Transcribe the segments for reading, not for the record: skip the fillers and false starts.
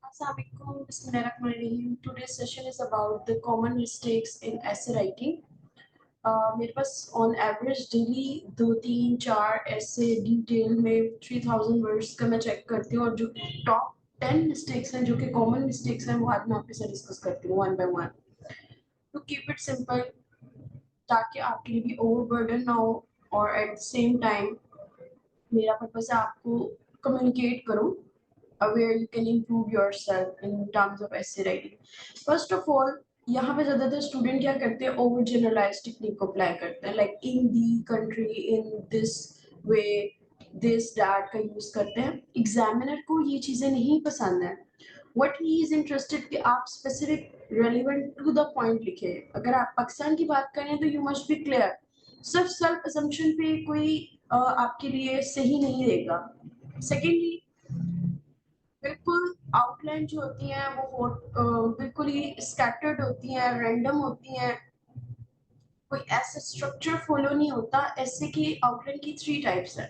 Assalamualaikum. Today's session is about the common mistakes in essay writing. मेरे पास on average daily 2-3-4 ऐसे detail में 3000 words का मैं check करती हूँ और जो टॉप 10 मिस्टेक्स हैं जो कि कॉमन मिस्टेक्स हैं वो आज मैं आपके साथ डिस्कस करती हूँ one by one two keep it simple ताकि आपके लिए भी ओवरबर्डन ना हो और एट द सेम टाइम मेरा पर्पस है आपको कम्युनिकेट करूँ where you can improve yourself in terms of essay writing. First of all, यहाँ पे ज़्यादातर स्टूडेंट क्या करते हैं ओवर जनरलाइज टेक्निक को अप्लाई करते हैं like in the country in this way this that का यूज करते हैं एग्जामिनर को ये चीज़ें नहीं पसंद है व्हाट ही इज इंटरेस्टेड कि आप specific relevant to the point लिखे अगर आप पाकिस्तान की बात करें तो यू मस्ट बी क्लियर सिर्फ सेल्फ असम्पशन पे कोई आपके लिए सही नहीं रहेगा सेकेंडली बिल्कुल आउटलाइन जो होती हैं वो बिल्कुल ही स्कैटर्ड होती हैं रैंडम होती हैं कोई ऐसा स्ट्रक्चर फॉलो नहीं होता ऐसे की आउटलाइन की 3 टाइप्स है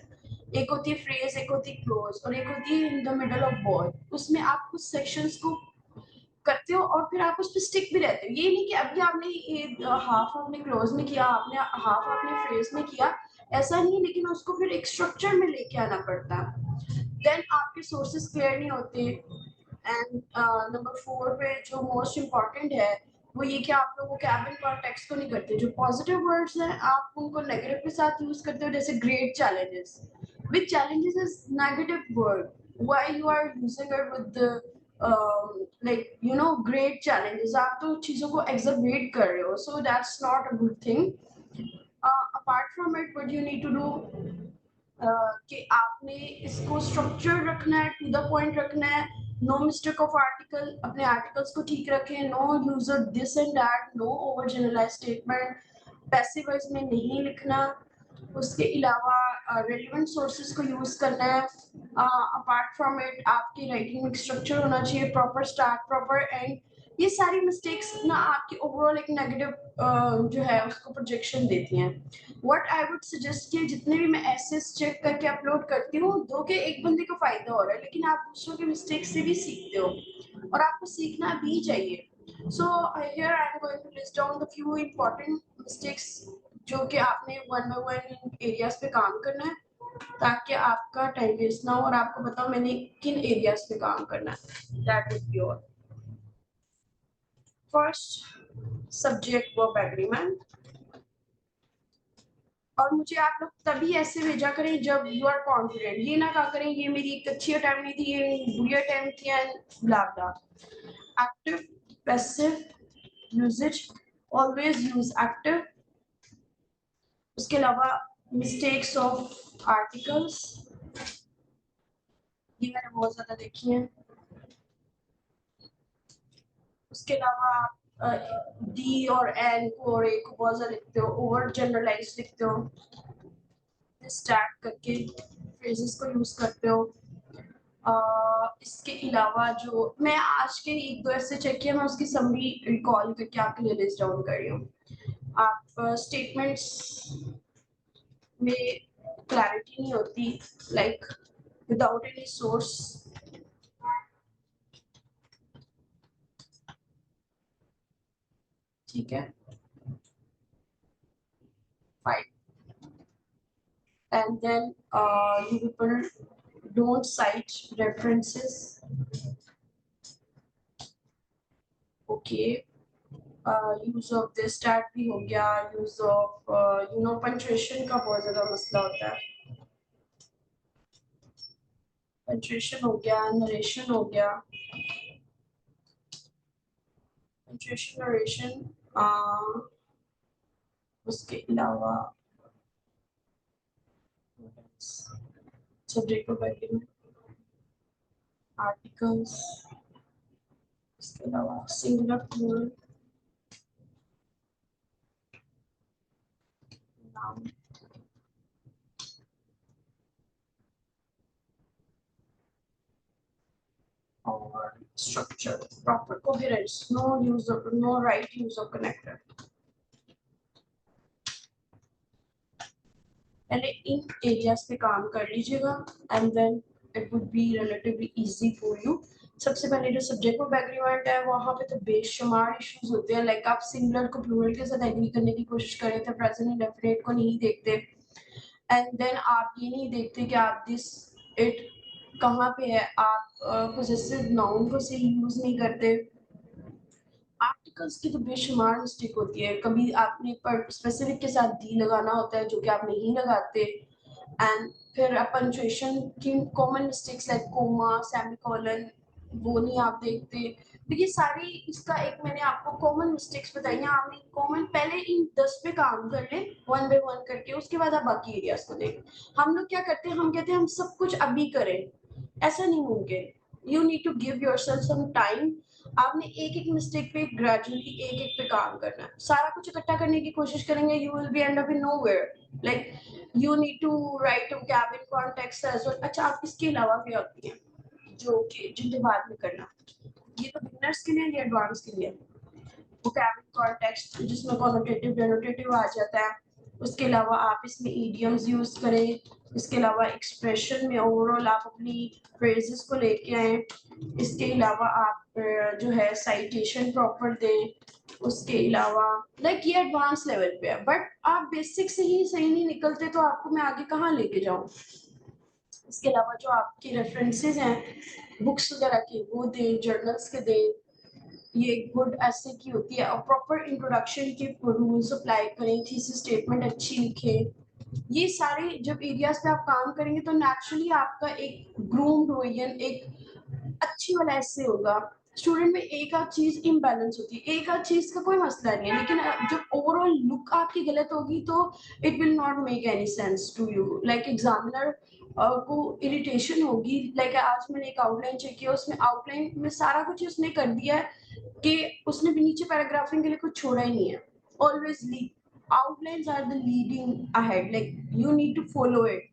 एक होती है फ्रेज एक होती है क्लोज और एक होती है in the middle of word उसमें आप कुछ सेक्शंस को करते हो और फिर आप उस पर स्टिक भी रहते हो ये नहीं कि अभी आपने हाफ आपने क्लोज में किया आपने हाफ आपने फ्रेज में किया ऐसा नहीं लेकिन उसको फिर एक स्ट्रक्चर में लेके आना पड़ता है देन आपके सोर्सेस क्लियर नहीं होते एंड नंबर 4 पे जो मोस्ट इम्पॉर्टेंट है वो ये कि आप लोग कैबिन कॉन्टेक्स्ट को नहीं करते जो पॉजिटिव वर्ड्स हैं आप उनको नेगेटिव के साथ यूज करते हो जैसे great challenges which challenges is negative word why you are using it with like you know great challenges आप तो चीजों को exaggerate कर रहे हो so that's not a good thing apart from it what you need to do कि आपने इसको स्ट्रक्चर रखना है टू द पॉइंट रखना है नो मिस्टेक ऑफ आर्टिकल अपने आर्टिकल्स को ठीक रखें no user this and that no over generalize statement passive voice में नहीं लिखना उसके अलावा रेलिवेंट सोर्सेज को यूज करना है अपार्ट फ्रॉम इट आपकी राइटिंग में स्ट्रक्चर होना चाहिए प्रॉपर स्टार्ट प्रॉपर एंड ये सारी मिस्टेक्स ना आपकी ओवरऑल एक नेगेटिव जो है उसको प्रोजेक्शन देती हैं व्हाट आई वुड सजेस्ट कि जितने भी मैं एसेस चेक करके अपलोड करती हूँ दो के एक बंदे को फायदा हो रहा है लेकिन आप दूसरों के मिस्टेक से भी सीखते हो और आपको सीखना भी चाहिए so here I am going to list down the few important mistakes जो कि आपने वन बाय वन एरियाज पे काम करना है ताकि आपका टाइम वेस्ट ना हो और आपको बताओ मैंने किन एरियाज पे काम करना है that would be all first subject verb agreement और मुझे आप लोग तभी ऐसे भेजा करें जब यू आर कॉन्फिडेंट ये ना कहा करें ये मेरी एक अच्छी अटेम्प्ट नहीं थी ये बुरी अटेम्प्ट थी and blah blah active passive usages always use active उसके अलावा मिस्टेक्स ऑफ आर्टिकल्स ये मैंने बहुत ज्यादा देखी है उसके अलावा आप डी और एन को और ए को बहुत ज्यादा लिखते हो ओवर जनरलाइज लिखते हो स्टार्ट करके फ्रेजेस को यूज करते हो इसके अलावा जो मैं आज के एक दो ऐसे चेक किया मैं उसकी समरी रिकॉल करके आपके लिए लिस्ट डाउन कर रही हूँ आप स्टेटमेंट्स में क्लैरिटी नहीं होती लाइक विदाउट एनी सोर्स ठीक है fine and then you people don't cite references okay use of this tag भी हो गया use of you know punctuation का बहुत ज्यादा मसला होता है पंक्चुएशन हो गया नरेशन हो गया पंक्चुएशन नरेशन उसके अलावा सब्जेक्ट वर्ब आर्टिकल्स उसके अलावा singular plural noun or structure, proper coherence, no right use of connector. पहले इन एरियाज पे काम कर लीजिएगा and then it would be relatively easy for you. सबसे पहले जो सब्जेक्ट वर्ब एग्रीमेंट है वहाँ पे तो बेशुमार इश्यूज होते हैं, लाइक आप सिंगुलर को प्लूरल के साथ एग्री करने की कोशिश करें तो प्रेजेंट इंडेफिनिट को नहीं देखते, एंड देन आप ये नहीं देखते कि आप दिस इट कहाँ पे है, आप पोजेसिव नाउन को सही यूज नहीं करते। आर्टिकल्स की तो बेशुमार मिस्टेक होती है, कभी आपने पर स्पेसिफिक के साथ दी लगाना होता है जो कि आप नहीं लगाते, एंड फिर पंक्चुएशन की common mistakes like comma semicolon वो नहीं आप देखते। देखिए सारी इसका एक मैंने आपको कॉमन मिस्टेक्स बताई हैं, आपने कॉमन पहले इन 10 पे काम कर ले वन बाय वन करके, उसके बाद आप बाकी एरियाज को देखें। हम लोग क्या करते हैं, हम कहते हैं हम सब कुछ अभी करें, ऐसा नहीं मुमकिन। You need to give yourself some time. आपने एक एक मिस्टेक पे ग्रेजुअली एक एक पे काम करना है, सारा कुछ इकट्ठा करने की कोशिश करेंगे you will be end up in nowhere, like you need to write cabin context as well. अच्छा आप इसके अलावा भी आती हैं जो कि जिनके बाद में करना, ये तो बिगिनर्स के लिए, ये एडवांस के लिए। वो कैबिन कॉन्टेक्स्ट जिसमें कॉनोटेटिव डेनोटेटिव आ जाता है, उसके अलावा आप इसमें इडियम्स यूज करें, इसके अलावा एक्सप्रेशन में ओवरऑल आप अपनी फ्रेजेस को लेके आए, इसके अलावा आप जो है साइटेशन प्रॉपर दें, उसके अलावा लाइक ये एडवांस लेवल पे है, बट आप बेसिक से ही सही नहीं निकलते तो आपको मैं आगे कहाँ लेके जाऊँ। इसके अलावा जो आपके रेफरेंसेस हैं बुक्स वगैरह के वो दें, जर्नल्स के दें, ये गुड ऐसे की होती है, और प्रॉपर इंट्रोडक्शन के रूल्स अप्लाई करें, थीसिस स्टेटमेंट अच्छी लिखें। ये सारे जब एरियाज पे आप काम करेंगे तो नेचुरली आपका एक ग्रूम्ड वर्जन, एक अच्छी वाला ऐसे होगा। स्टूडेंट में एक आध चीज इम्बैलेंस होती है, एक आध चीज का कोई मसला नहीं है, लेकिन जब ओवरऑल लुक आपकी गलत होगी तो it will not make any sense to you, like examiner को इरिटेशन होगी। लाइक आज मैंने एक आउटलाइन चेक किया, उसमें आउटलाइन में सारा कुछ उसने कर दिया है कि उसने भी नीचे पैराग्राफिंग के लिए कुछ छोड़ा ही नहीं है। Always lead outlines are the leading ahead, like you need to follow it.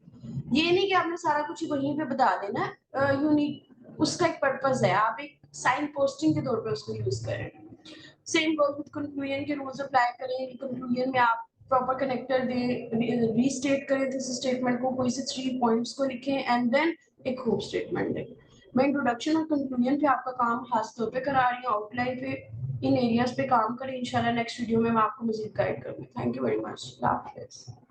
ये नहीं कि आपने सारा कुछ वहीं पे बता देना, यू नीड उसका एक पर्पस है, आप एक साइन पोस्टिंग के तौर पे उसको यूज करें। सेम गोज विद कंक्लूजन के रूल्स अप्लाई करें, कंक्लूजन में आप प्रॉपर कनेक्टर दें, रीस्टेट करें दिस स्टेटमेंट को, कोई से 3 पॉइंट्स को लिखें एंड देन एक होप स्टेटमेंट दें। मैं इंट्रोडक्शन और कंक्लूजन पे आपका काम खास तौर पे करा रही हूँ, आउटलाइन पे इन एरियाज पे काम करें, इंशाल्लाह नेक्स्ट वीडियो में मैं आपको मजीद गाइड करूंगी। Thank you very much.